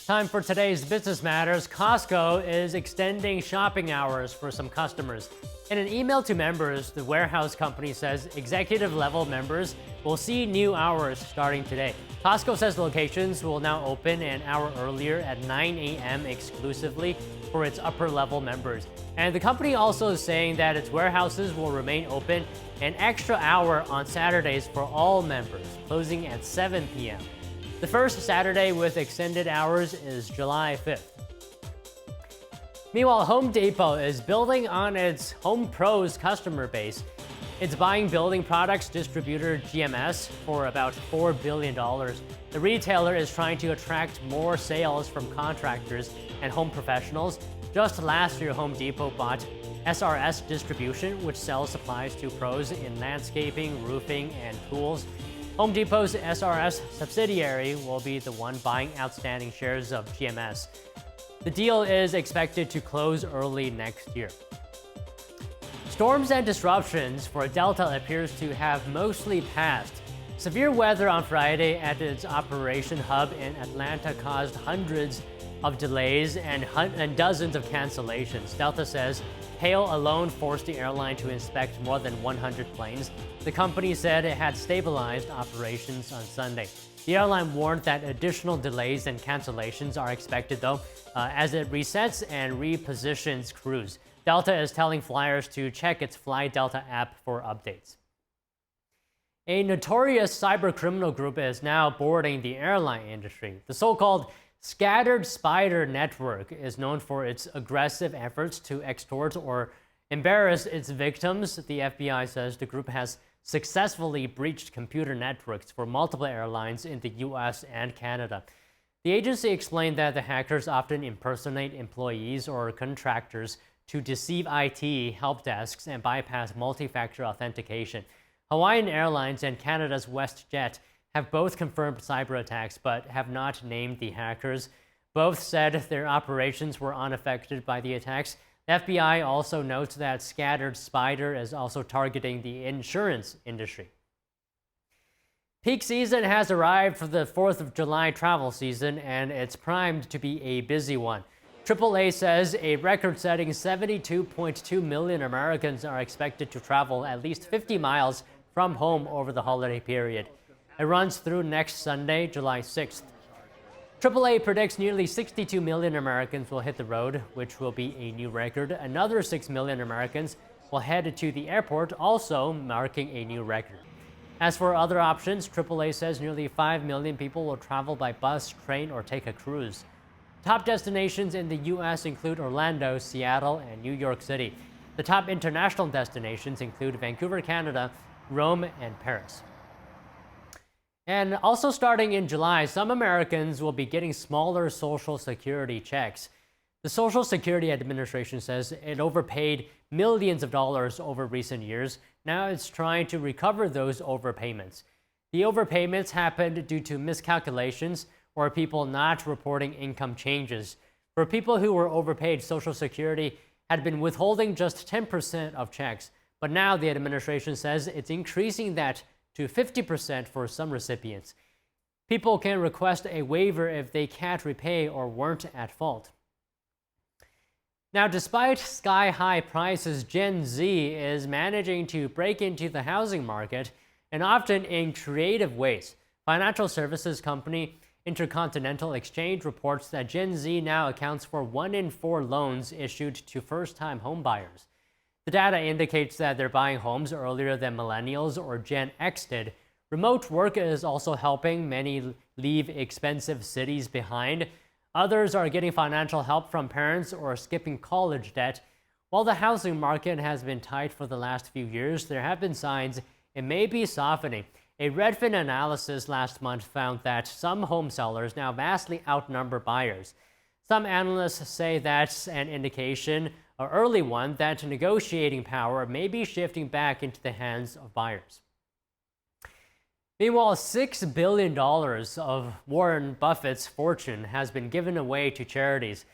Time for today's Business Matters. Costco is extending shopping hours for some customers. In an email to members, the warehouse company says executive-level members will see new hours starting today. Costco says locations will now open an hour earlier at 9 a.m. exclusively for its upper-level members. And the company also is saying that its warehouses will remain open an extra hour on Saturdays for all members, closing at 7 p.m. The first Saturday with extended hours is July 5th. Meanwhile, Home Depot is building on its Home Pros customer base. It's buying building products distributor GMS for about $4 billion. The retailer is trying to attract more sales from contractors and home professionals. Just last year, Home Depot bought SRS Distribution, which sells supplies to pros in landscaping, roofing, and tools. Home Depot's SRS subsidiary will be the one buying outstanding shares of GMS. The deal is expected to close early next year. Storms and disruptions for Delta appears to have mostly passed. Severe weather on Friday at its operation hub in Atlanta caused hundreds of delays and dozens of cancellations. Delta says hail alone forced the airline to inspect more than 100 planes. The company said it had stabilized operations on Sunday. The airline warned that additional delays and cancellations are expected, though, as it resets and repositions crews. Delta is telling flyers to check its Fly Delta app for updates. A notorious cybercriminal group is now boarding the airline industry. The so-called Scattered Spider Network is known for its aggressive efforts to extort or embarrass its victims. The FBI says the group has successfully breached computer networks for multiple airlines in the US and Canada. The agency explained that the hackers often impersonate employees or contractors to deceive IT help desks and bypass multi-factor authentication. Hawaiian Airlines and Canada's WestJet have both confirmed cyber attacks but have not named the hackers. Both said their operations were unaffected by the attacks. The FBI also notes that Scattered Spider is also targeting the insurance industry. Peak season has arrived for the 4th of July travel season, and it's primed to be a busy one. AAA says a record-setting 72.2 million Americans are expected to travel at least 50 miles from home over the holiday period. It runs through next Sunday, July 6th. AAA predicts nearly 62 million Americans will hit the road, which will be a new record. Another 6 million Americans will head to the airport, also marking a new record. As for other options, AAA says nearly 5 million people will travel by bus, train, or take a cruise. Top destinations in the U.S. include Orlando, Seattle, and New York City. The top international destinations include Vancouver, Canada, Rome, and Paris. And also starting in July, some Americans will be getting smaller Social Security checks. The Social Security Administration says it overpaid millions of dollars over recent years. Now it's trying to recover those overpayments. The overpayments happened due to miscalculations or people not reporting income changes. For people who were overpaid, Social Security had been withholding just 10% of checks, but now the administration says it's increasing that to 50% for some recipients. People can request a waiver if they can't repay or weren't at fault. Now, despite sky-high prices, Gen Z is managing to break into the housing market, and often in creative ways. Financial services company Intercontinental Exchange reports that Gen Z now accounts for 1 in 4 loans issued to first-time homebuyers. The data indicates that they're buying homes earlier than millennials or Gen X did. Remote work is also helping many leave expensive cities behind. Others are getting financial help from parents or skipping college debt. While the housing market has been tight for the last few years, there have been signs it may be softening. A Redfin analysis last month found that some home sellers now vastly outnumber buyers. Some analysts say that's an indication, an early one, that negotiating power may be shifting back into the hands of buyers. Meanwhile, $6 billion of Warren Buffett's fortune has been given away to charities.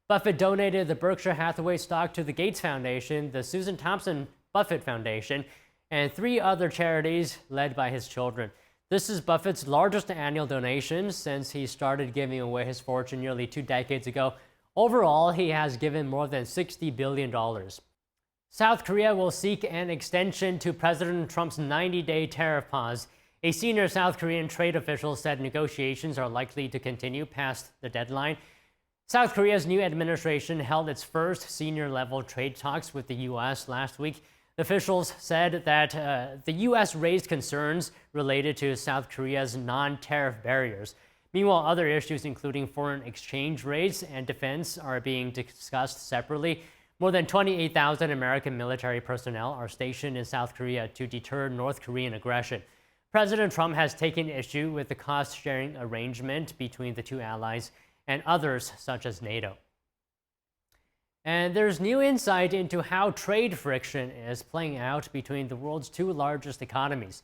Buffett donated the Berkshire Hathaway stock to the Gates Foundation, the Susan Thompson Buffett Foundation, and 3 other charities led by his children. This is Buffett's largest annual donation since he started giving away his fortune nearly 2 decades ago. Overall, he has given more than $60 billion. South Korea will seek an extension to President Trump's 90-day tariff pause. A senior South Korean trade official said negotiations are likely to continue past the deadline. South Korea's new administration held its first senior-level trade talks with the U.S. last week. Officials said that the U.S. raised concerns related to South Korea's non-tariff barriers. Meanwhile, other issues including foreign exchange rates and defense are being discussed separately. More than 28,000 American military personnel are stationed in South Korea to deter North Korean aggression. President Trump has taken issue with the cost-sharing arrangement between the two allies and others, such as NATO. And there's new insight into how trade friction is playing out between the world's two largest economies.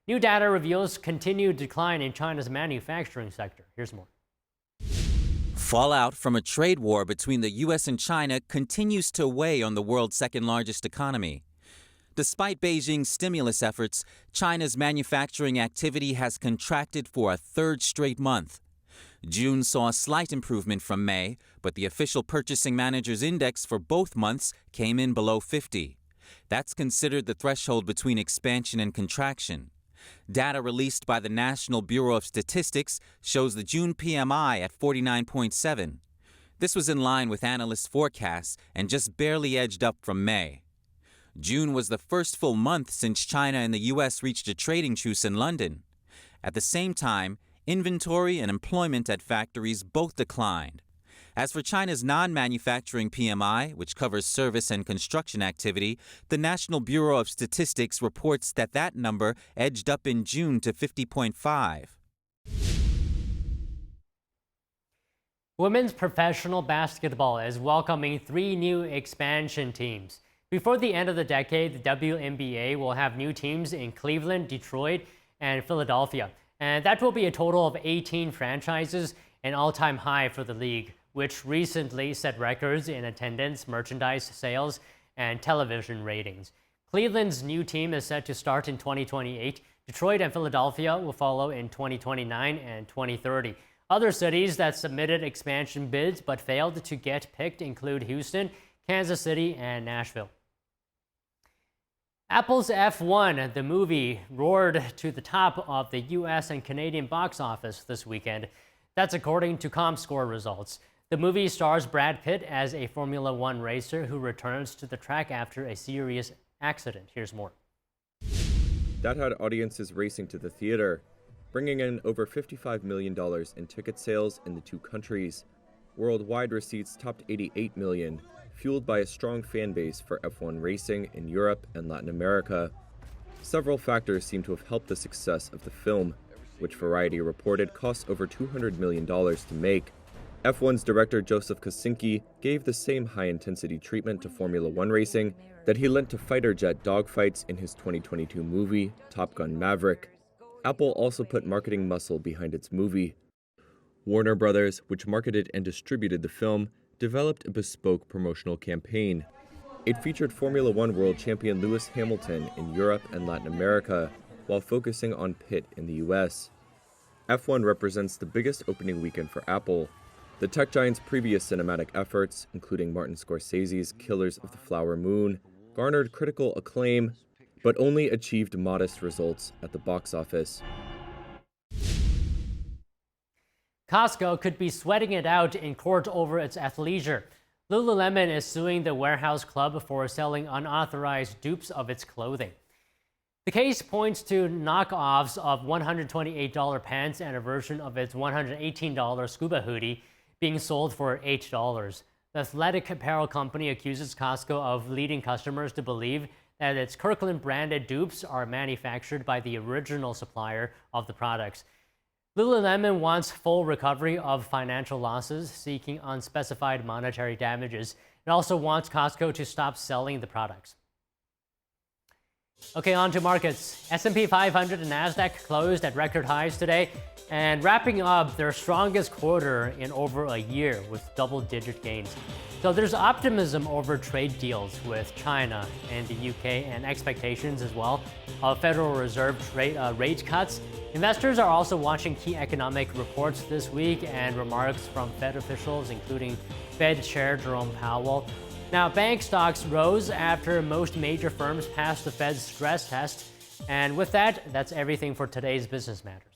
New data reveals continued decline in China's manufacturing sector. Here's more. Fallout from a trade war between the U.S. and China continues to weigh on the world's second-largest economy. Despite Beijing's stimulus efforts, China's manufacturing activity has contracted for a third straight month. June saw a slight improvement from May, but the official Purchasing Managers' Index for both months came in below 50. That's considered the threshold between expansion and contraction. Data released by the National Bureau of Statistics shows the June PMI at 49.7. This was in line with analysts' forecasts and just barely edged up from May. June was the first full month since China and the U.S. reached a trading truce in London. At the same time, inventory and employment at factories both declined. As for China's non-manufacturing PMI, which covers service and construction activity, the National Bureau of Statistics reports that number edged up in June to 50.5. Women's professional basketball is welcoming 3 new expansion teams. Before the end of the decade, the WNBA will have new teams in Cleveland, Detroit, and Philadelphia. And that will be a total of 18 franchises, an all-time high for the league, which recently set records in attendance, merchandise sales, and television ratings. Cleveland's new team is set to start in 2028. Detroit and Philadelphia will follow in 2029 and 2030. Other cities that submitted expansion bids but failed to get picked include Houston, Kansas City, and Nashville. Apple's F1, the movie, roared to the top of the U.S. and Canadian box office this weekend. That's according to ComScore results. The movie stars Brad Pitt as a Formula One racer who returns to the track after a serious accident. Here's more. That had audiences racing to the theater, bringing in over $55 million in ticket sales in the two countries. Worldwide receipts topped $88 million. Fueled by a strong fan base for F1 racing in Europe and Latin America. Several factors seem to have helped the success of the film, which Variety reported cost over $200 million to make. F1's director Joseph Kosinski gave the same high-intensity treatment to Formula One racing that he lent to fighter jet dogfights in his 2022 movie, Top Gun: Maverick. Apple also put marketing muscle behind its movie. Warner Brothers, which marketed and distributed the film, developed a bespoke promotional campaign. It featured Formula One world champion Lewis Hamilton in Europe and Latin America, while focusing on Pitt in the US. F1 represents the biggest opening weekend for Apple. The tech giant's previous cinematic efforts, including Martin Scorsese's Killers of the Flower Moon, garnered critical acclaim, but only achieved modest results at the box office. Costco could be sweating it out in court over its athleisure. Lululemon is suing the Warehouse Club for selling unauthorized dupes of its clothing. The case points to knockoffs of $128 pants and a version of its $118 scuba hoodie being sold for $8. The athletic apparel company accuses Costco of leading customers to believe that its Kirkland-branded dupes are manufactured by the original supplier of the products. Lululemon wants full recovery of financial losses, seeking unspecified monetary damages. It also wants Costco to stop selling the products. Okay, on to markets. S&P 500 and Nasdaq closed at record highs today and wrapping up their strongest quarter in over a year with double-digit gains. So there's optimism over trade deals with China and the UK and expectations as well of Federal Reserve rate cuts. Investors are also watching key economic reports this week and remarks from Fed officials, including Fed Chair Jerome Powell. Now, bank stocks rose after most major firms passed the Fed's stress test. And with that, that's everything for today's Business Matters.